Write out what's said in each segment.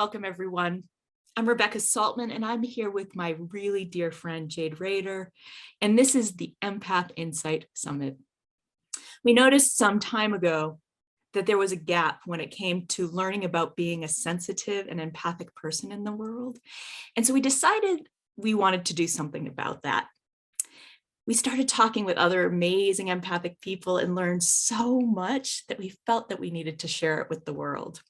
welcome everyone. I'm Rebecca Saltman, and I'm here with my really dear friend, Jade Rader, and this is the EMPATH Insights Summit. We noticed some time ago that there was a gap when it came to learning about being a sensitive and empathic person in the world. And so we decided we wanted to do something about that. We started talking with other amazing empathic people and learned so much that we felt that we needed to share it with the world.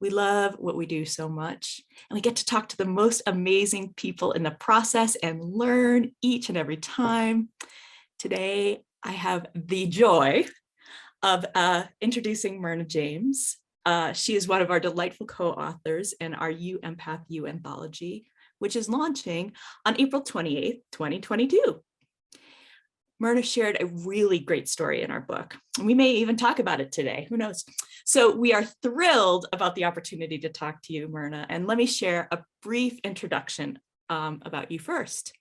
We love what we do so much, and we get to talk to the most amazing people in the process and learn each and every time. Today, I have the joy of introducing Myrna James. She is one of our delightful co-authors in our You Empath You anthology, which is launching on April 28th, 2022. Myrna shared a really great story in our book, and we may even talk about it today, who knows? So we are thrilled about the opportunity to talk to you, Myrna, and let me share a brief introduction about you first.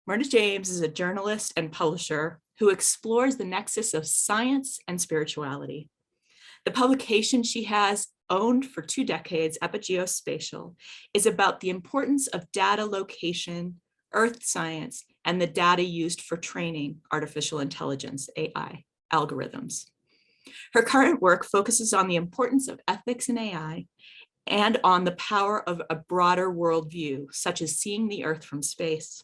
Myrna James is a journalist and publisher who explores the nexus of science and spirituality. The publication she has owned for 2 decades, Epigeospatial, is about the importance of data location, earth science, and the data used for training artificial intelligence, AI, algorithms. Her current work focuses on the importance of ethics in AI and on the power of a broader worldview, such as seeing the earth from space.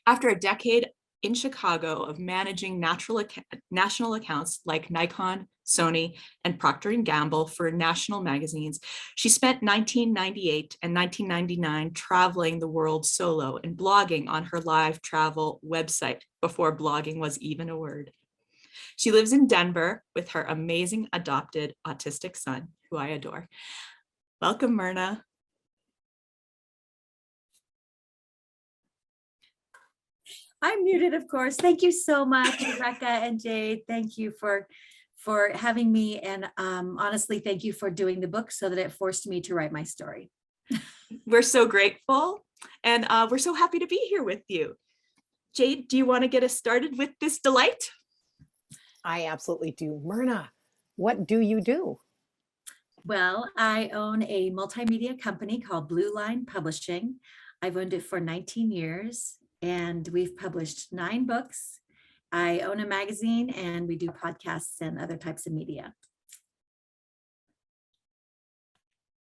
After a decade in Chicago of managing national accounts like Nikon, Sony, and Procter & Gamble for national magazines, she spent 1998 and 1999 traveling the world solo and blogging on her live travel website before blogging was even a word. She lives in Denver with her amazing adopted autistic son, who I adore. Welcome, Myrna. I'm muted, of course. Thank you so much, Rebecca and Jade. Thank you for having me. And honestly, thank you for doing the book so that it forced me to write my story. We're so grateful, and we're so happy to be here with you. Jade, do you want to get us started with this delight? I absolutely do. Myrna, what do you do? Well, I own a multimedia company called Blue Line Publishing. I've owned it for 19 years. And we've published 9 books. I own a magazine, and we do podcasts and other types of media.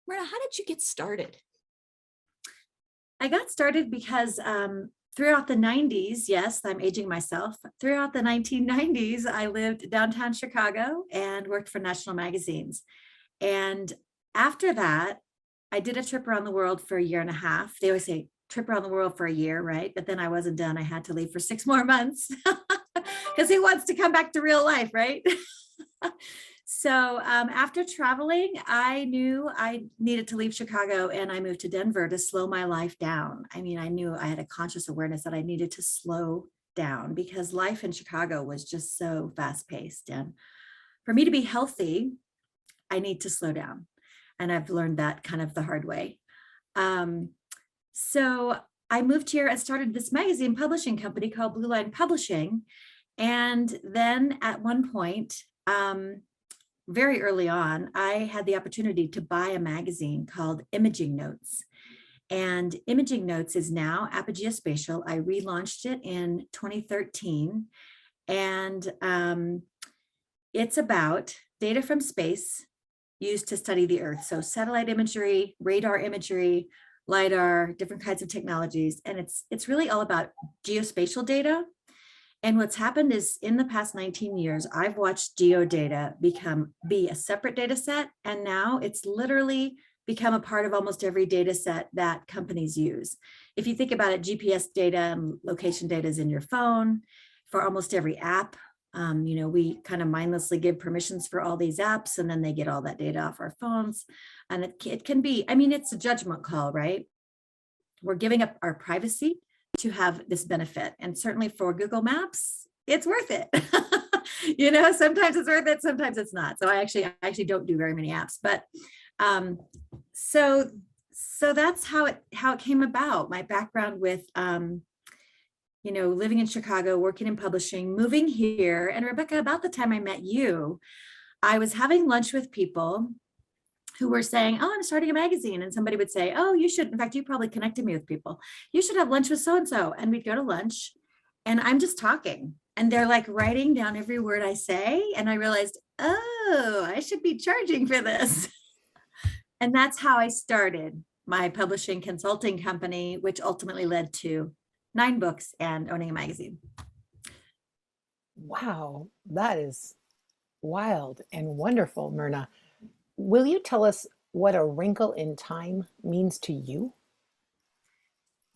Myrna, how did you get started? I got started because throughout the 90s, yes, I'm aging myself. Throughout the 1990s, I lived downtown Chicago and worked for national magazines. And after that, I did a trip around the world for a year and a half. They always say, trip around the world for a year, right? But then I wasn't done. I had to leave for 6 more months because who wants to come back to real life, right? So after traveling, I knew I needed to leave Chicago, and I moved to Denver to slow my life down. I mean, I knew I had a conscious awareness that I needed to slow down because life in Chicago was just so fast paced. And for me to be healthy, I need to slow down. And I've learned that kind of the hard way. So I moved here and started this magazine publishing company called Blue Line Publishing. And then at one point, very early on, I had the opportunity to buy a magazine called Imaging Notes. And Imaging Notes is now Epigeospatial. I relaunched it in 2013. And it's about data from space used to study the Earth. So satellite imagery, radar imagery, LiDAR, different kinds of technologies. And it's really all about geospatial data. And what's happened is in the past 19 years, I've watched geodata be a separate data set. And now it's literally become a part of almost every data set that companies use. If you think about it, GPS data and location data is in your phone for almost every app. We kind of mindlessly give permissions for all these apps, and then they get all that data off our phones. And it can be, it's a judgment call, right? We're giving up our privacy to have this benefit. And certainly for Google Maps, it's worth it. Sometimes it's worth it, sometimes it's not. So I actually don't do very many apps, but so that's how it came about. My background with living in Chicago, working in publishing, moving here. And Rebecca, about the time I met you, I was having lunch with people who were saying, oh, I'm starting a magazine. And somebody would say, oh, you should, in fact, you probably connected me with people. You should have lunch with so-and-so. And we'd go to lunch and I'm just talking and they're like writing down every word I say. And I realized, oh, I should be charging for this. And that's how I started my publishing consulting company, which ultimately led to 9 books and owning a magazine. Wow, that is wild and wonderful, Myrna. Will you tell us what a wrinkle in time means to you?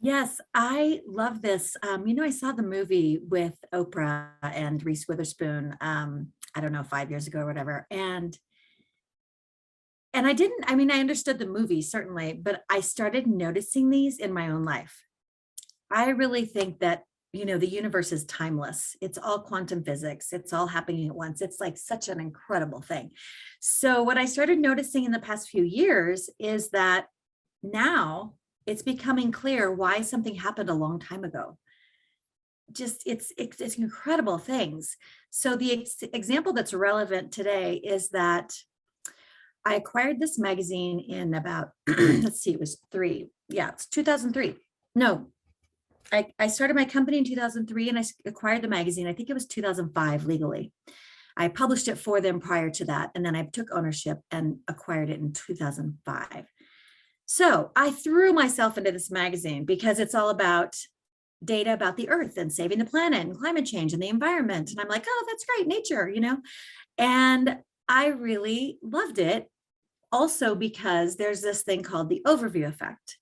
Yes, I love this. I saw the movie with Oprah and Reese Witherspoon, I don't know, 5 years ago or whatever. And I understood the movie certainly, but I started noticing these in my own life. I really think that, the universe is timeless. It's all quantum physics. It's all happening at once. It's like such an incredible thing. So what I started noticing in the past few years is that now it's becoming clear why something happened a long time ago. Just it's incredible things. So the example that's relevant today is that I acquired this magazine in about, let's see, it was it's 2003. No, I started my company in 2003 and I acquired the magazine. I think it was 2005 legally. I published it for them prior to that. And then I took ownership and acquired it in 2005. So I threw myself into this magazine because it's all about data about the earth and saving the planet and climate change and the environment. And I'm like, oh, that's great, nature, And I really loved it. Also because there's this thing called the overview effect.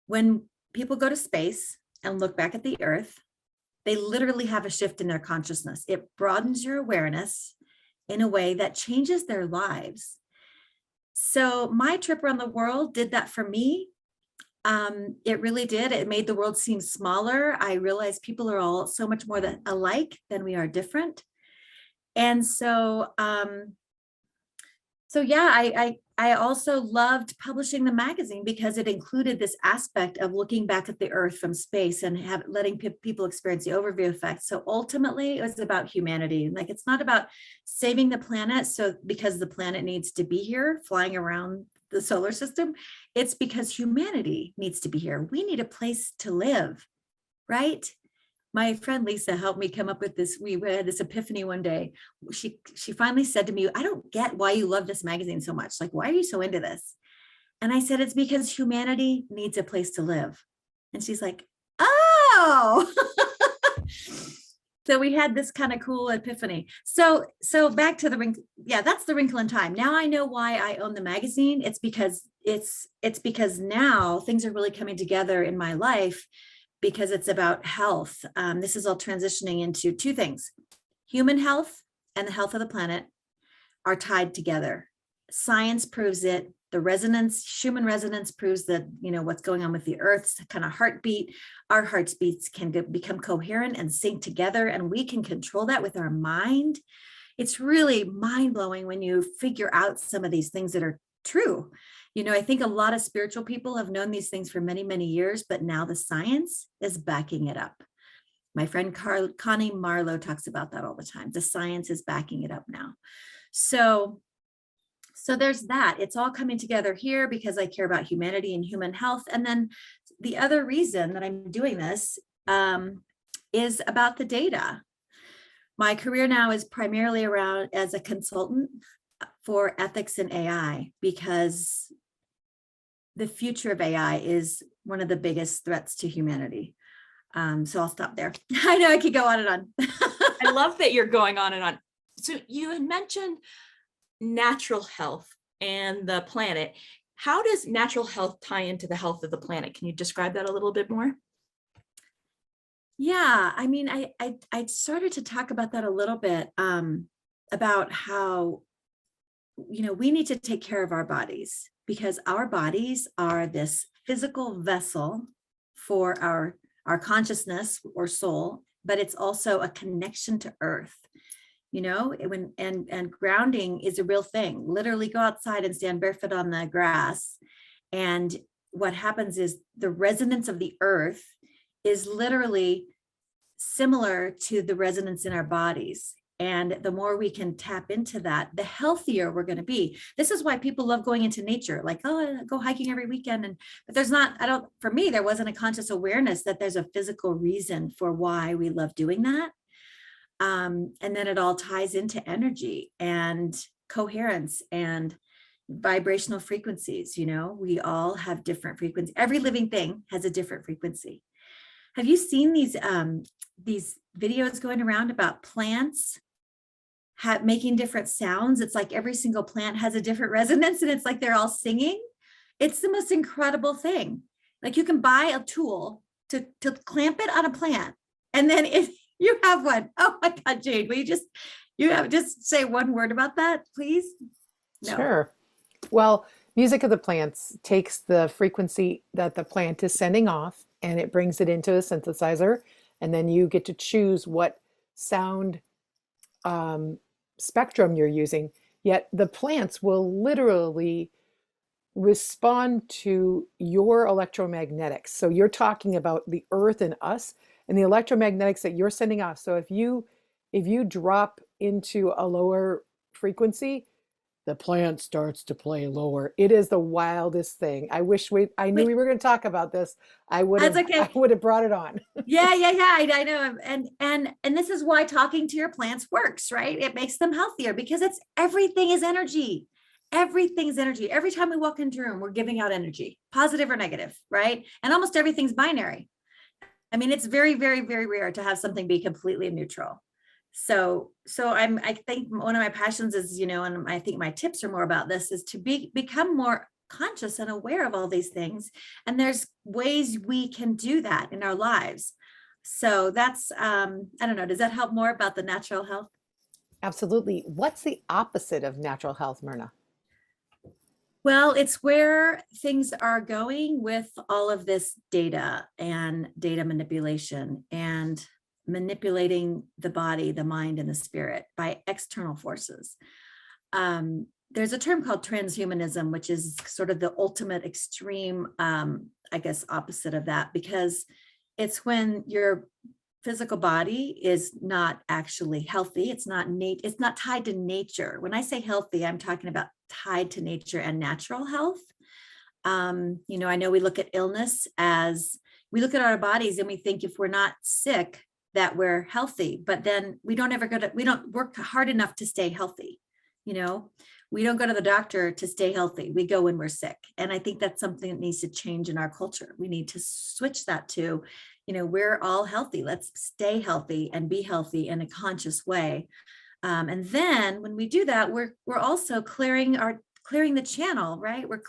When people go to space and look back at the earth, they literally have a shift in their consciousness. It broadens your awareness in a way that changes their lives. So my trip around the world did that for me. It really did. It made the world seem smaller. I realized people are all so much more alike than we are different. And so, I also loved publishing the magazine because it included this aspect of looking back at the earth from space and letting people experience the overview effect. So ultimately it was about humanity. Like, it's not about saving the planet. So because the planet needs to be here flying around the solar system, it's because humanity needs to be here. We need a place to live, right? My friend Lisa helped me come up with this. We had this epiphany one day. She finally said to me, I don't get why you love this magazine so much. Like, why are you so into this? And I said, it's because humanity needs a place to live. And she's like, oh. So we had this kind of cool epiphany. So back to the wrinkle. Yeah, that's the wrinkle in time. Now I know why I own the magazine. It's because now things are really coming together in my life, because it's about health. This is all transitioning into 2 things. Human health and the health of the planet are tied together. Science proves it. Human resonance proves that, what's going on with the earth's kind of heartbeat. Our heartbeats can become coherent and sync together, and we can control that with our mind. It's really mind-blowing when you figure out some of these things that are true. I think a lot of spiritual people have known these things for many, many years, but now the science is backing it up. My friend Connie Marlowe talks about that all the time. The science is backing it up now. So there's that. It's all coming together here because I care about humanity and human health. And then the other reason that I'm doing this is about the data. My career now is primarily around as a consultant for ethics in AI, because the future of AI is one of the biggest threats to humanity. So I'll stop there. I know I could go on and on. I love that you're going on and on. So you had mentioned natural health and the planet. How does natural health tie into the health of the planet? Can you describe that a little bit more? Yeah, I started to talk about that a little bit, about how, we need to take care of our bodies, because our bodies are this physical vessel for our consciousness or soul, but it's also a connection to earth. And grounding is a real thing. Literally go outside and stand barefoot on the grass. And what happens is the resonance of the earth is literally similar to the resonance in our bodies. And the more we can tap into that, the healthier we're going to be. This is why people love going into nature, like, oh, I go hiking every weekend. But there's not, for me, there wasn't a conscious awareness that there's a physical reason for why we love doing that. And then it all ties into energy and coherence and vibrational frequencies. We all have different frequencies. Every living thing has a different frequency. Have you seen these videos going around about plants making different sounds? It's like every single plant has a different resonance, and it's like they're all singing. It's the most incredible thing. Like, you can buy a tool to clamp it on a plant, and then if you have one, oh my God, Jade, will you just say one word about that, please? No. Sure. Well, Music of the Plants takes the frequency that the plant is sending off, and it brings it into a synthesizer, and then you get to choose what sound spectrum you're using. Yet the plants will literally respond to your electromagnetics. So you're talking about the earth and us and the electromagnetics that you're sending off. So if you drop into a lower frequency, the plant starts to play lower. It is the wildest thing. I knew we were going to talk about this. I would have brought it on. Yeah. I know. And this is why talking to your plants works, right? It makes them healthier because everything is energy. Everything's energy. Every time we walk into a room, we're giving out energy, positive or negative, right? And almost everything's binary. I mean, it's very, very, very rare to have something be completely neutral. So I think one of my passions is, and I think my tips are more about this, is to become more conscious and aware of all these things. And there's ways we can do that in our lives. So that's, I don't know, does that help more about the natural health? Absolutely. What's the opposite of natural health, Myrna? Well, it's where things are going with all of this data and data manipulation and manipulating the body, the mind, and the spirit by external forces. There's a term called transhumanism, which is sort of the ultimate extreme, opposite of that, because it's when your physical body is not actually healthy. It's not tied to nature. When I say healthy, I'm talking about tied to nature and natural health. I know we look at illness we look at our bodies and we think if we're not sick, that we're healthy, but then we don't work hard enough to stay healthy. We don't go to the doctor to stay healthy. We go when we're sick. And I think that's something that needs to change in our culture. We need to switch that to, we're all healthy. Let's stay healthy and be healthy in a conscious way. And then when we do that, we're also clearing the channel, right? When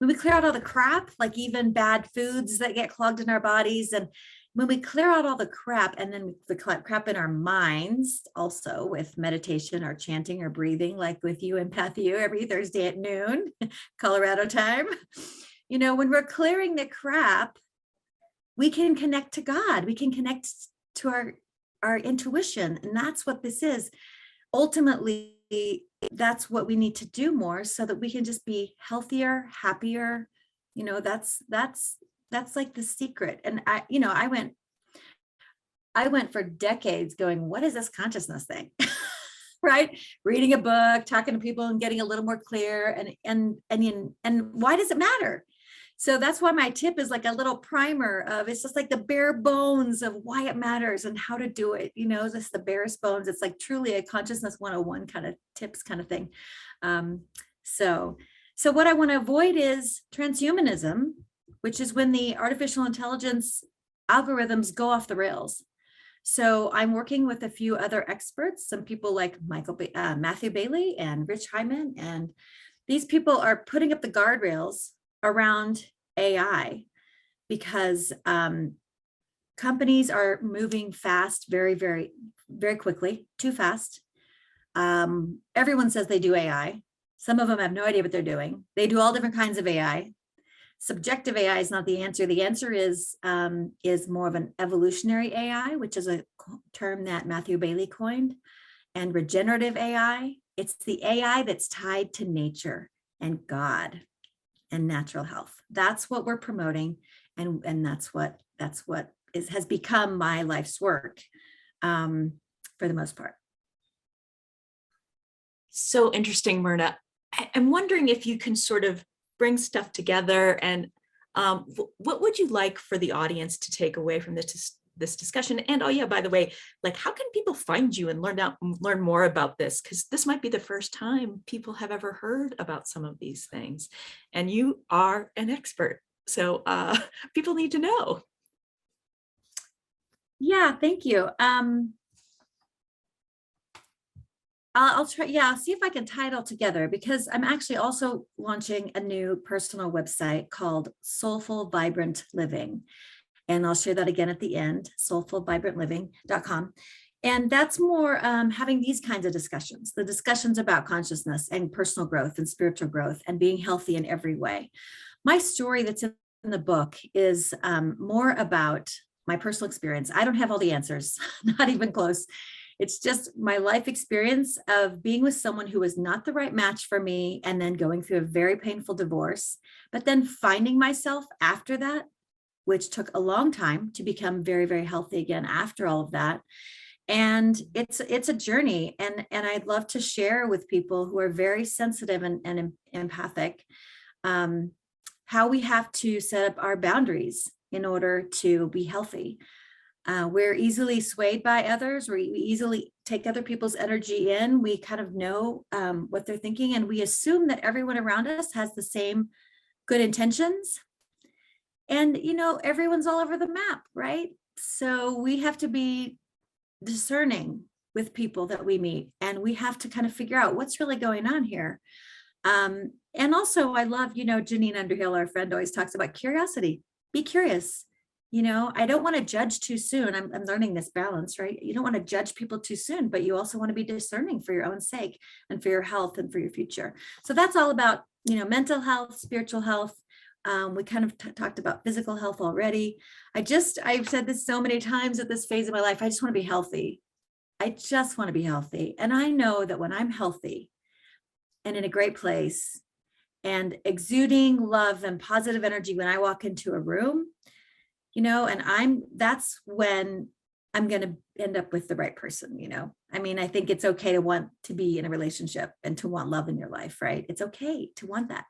we clear out all the crap, like even bad foods that get clogged in our bodies, and when we clear out all the crap, and then the crap in our minds, also with meditation or chanting or breathing, like with you, Empath You, every Thursday at noon, Colorado time, when we're clearing the crap, we can connect to God. We can connect to our intuition. And that's what this is. Ultimately, that's what we need to do more so that we can just be healthier, happier. That's like the secret. And I went for decades going, what is this consciousness thing? Right? Reading a book, talking to people and getting a little more clear, and why does it matter? So that's why my tip is like a little primer of, it's just like the bare bones of why it matters and how to do it. Just the barest bones. It's like truly a consciousness 101 kind of tips kind of thing. So what I want to avoid is transhumanism, which is when the artificial intelligence algorithms go off the rails. So I'm working with a few other experts, some people like Matthew Bailey and Rich Hyman, and these people are putting up the guardrails around AI because companies are moving fast, very, very, very quickly, too fast. Everyone says they do AI. Some of them have no idea what they're doing. They do all different kinds of AI. Subjective AI is not the answer. The answer is more of an evolutionary AI, which is a term that Matthew Bailey coined, and regenerative AI. It's the AI that's tied to nature and God and natural health. That's what we're promoting, and that's what has become my life's work for the most part. So interesting, Myrna. I'm wondering if you can sort of bring stuff together, and what would you like for the audience to take away from this discussion? And oh yeah, by the way, like, how can people find you and learn more about this? Because this might be the first time people have ever heard about some of these things, and you are an expert. So people need to know. Yeah, thank you. I'll try. Yeah, I'll see if I can tie it all together, because I'm actually also launching a new personal website called Soulful Vibrant Living. And I'll share that again at the end, soulfulvibrantliving.com. And that's more having these kinds of discussions, the discussions about consciousness and personal growth and spiritual growth and being healthy in every way. My story that's in the book is more about my personal experience. I don't have all the answers, not even close. It's just my life experience of being with someone who was not the right match for me, and then going through a very painful divorce, but then finding myself after that, which took a long time to become very, very healthy again after all of that. And it's a journey. And I'd love to share with people who are very sensitive and empathic, how we have to set up our boundaries in order to be healthy. We're easily swayed by others. We easily take other people's energy in. We kind of know what they're thinking, and we assume that everyone around us has the same good intentions. And, you know, everyone's all over the map, right? So we have to be discerning with people that we meet, and we have to kind of figure out what's really going on here. And also, I love, you know, Janine Underhill, our friend, always talks about curiosity. Be curious. You know, I don't want to judge too soon. I'm learning this balance, right? You don't want to judge people too soon, but you also want to be discerning for your own sake and for your health and for your future. So that's all about, you know, mental health, spiritual health. We kind of talked about physical health already. I've said this so many times at this phase of my life. I just want to be healthy. I just want to be healthy. And I know that when I'm healthy and in a great place and exuding love and positive energy when I walk into a room, you know, and that's when I'm going to end up with the right person, you know. I mean, I think it's okay to want to be in a relationship and to want love in your life, right? It's okay to want that.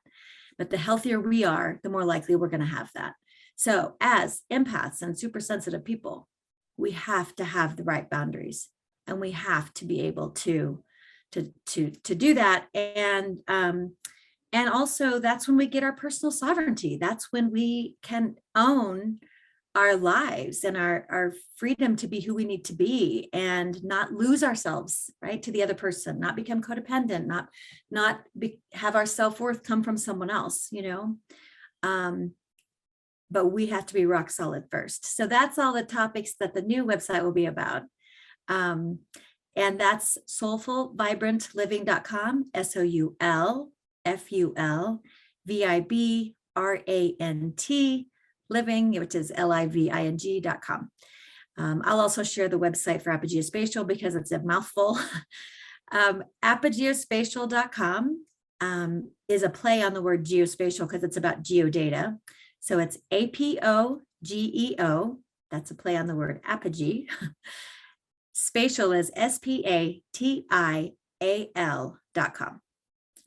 But the healthier we are, the more likely we're going to have that. So as empaths and super sensitive people, we have to have the right boundaries, and we have to be able to do that. And also that's when we get our personal sovereignty. That's when we can own our lives and our freedom to be who we need to be, and not lose ourselves, right, to the other person, not become codependent, have our self-worth come from someone else, you know. But we have to be rock solid first. So that's all the topics that the new website will be about. And that's soulfulvibrantliving.com, SOULFULVIBRANT living, which is LIVING.com. I'll also share the website for Apogeospatial because it's a mouthful. Apogeospatial.com is a play on the word geospatial because it's about geodata. So it's APOGEO. That's a play on the word apogee. Spatial is SPATIAL.com.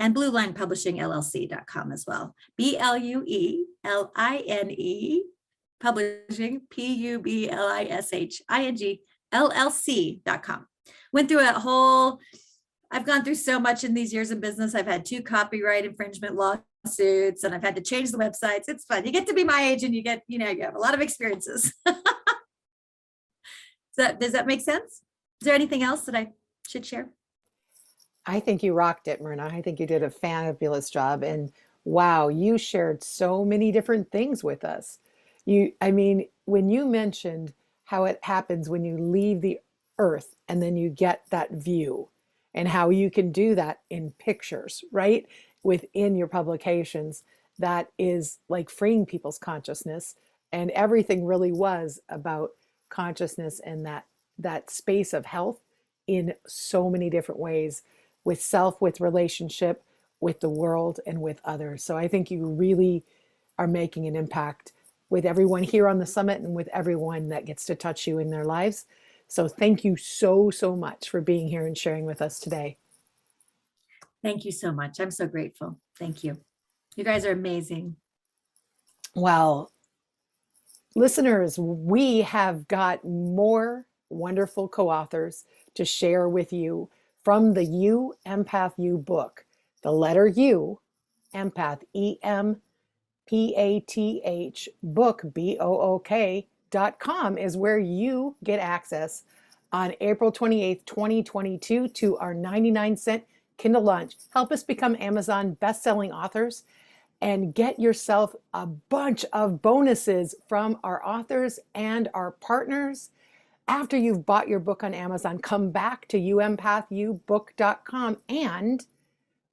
And Blue Line Publishing LLC.com as well. BLUELINE Publishing PUBLISHING LLC.com. Went through I've gone through so much in these years of business. I've had 2 copyright infringement lawsuits, and I've had to change the websites. It's fun. You get to be my age and you have a lot of experiences. Does that make sense? Is there anything else that I should share? I think you rocked it, Myrna. I think you did a fabulous job. And wow, you shared so many different things with us. When you mentioned how it happens when you leave the earth and then you get that view, and how you can do that in pictures, right? Within your publications, that is like freeing people's consciousness. And everything really was about consciousness and that space of health in so many different ways, with self, with relationship, with the world, and with others. So I think you really are making an impact with everyone here on the summit and with everyone that gets to touch you in their lives. So thank you so, so much for being here and sharing with us today. Thank you so much. I'm so grateful. Thank you. You guys are amazing. Well, listeners, we have got more wonderful co-authors to share with you from the You, Empath You book. The letter U, Empath, EMPATH, book, BOOK.com is where you get access on April 28th, 2022 to our 99-cent Kindle launch. Help us become Amazon best-selling authors and get yourself a bunch of bonuses from our authors and our partners. After you've bought your book on Amazon, come back to UEmpathYouBook.com, and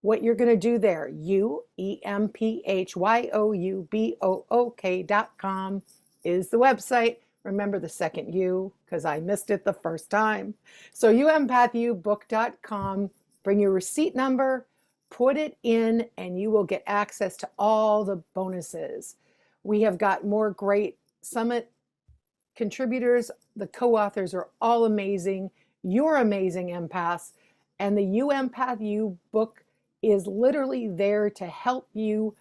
what you're going to do there, UEMPHYOUBOOK.com is the website. Remember the second U, because I missed it the first time. So UEmpathYouBook.com, bring your receipt number, put it in, and you will get access to all the bonuses. We have got more great Summit contributors. The co-authors are all amazing. You're amazing, empaths. And the You Empath You book is literally there to help you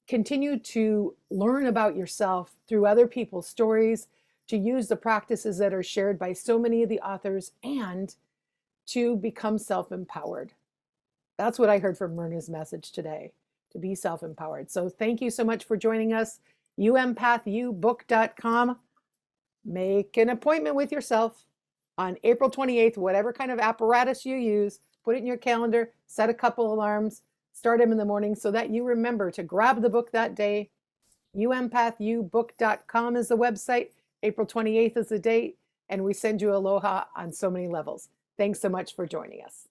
continue to learn about yourself through other people's stories, to use the practices that are shared by so many of the authors, and to become self-empowered. That's what I heard from Myrna's message today, to be self-empowered. So thank you so much for joining us. UEmpathYouBook.com. Make an appointment with yourself on April 28th, whatever kind of apparatus you use, put it in your calendar, set a couple alarms, start them in the morning so that you remember to grab the book that day. UEmpathYouBook.com is the website. April 28th is the date, and we send you aloha on so many levels. Thanks so much for joining us.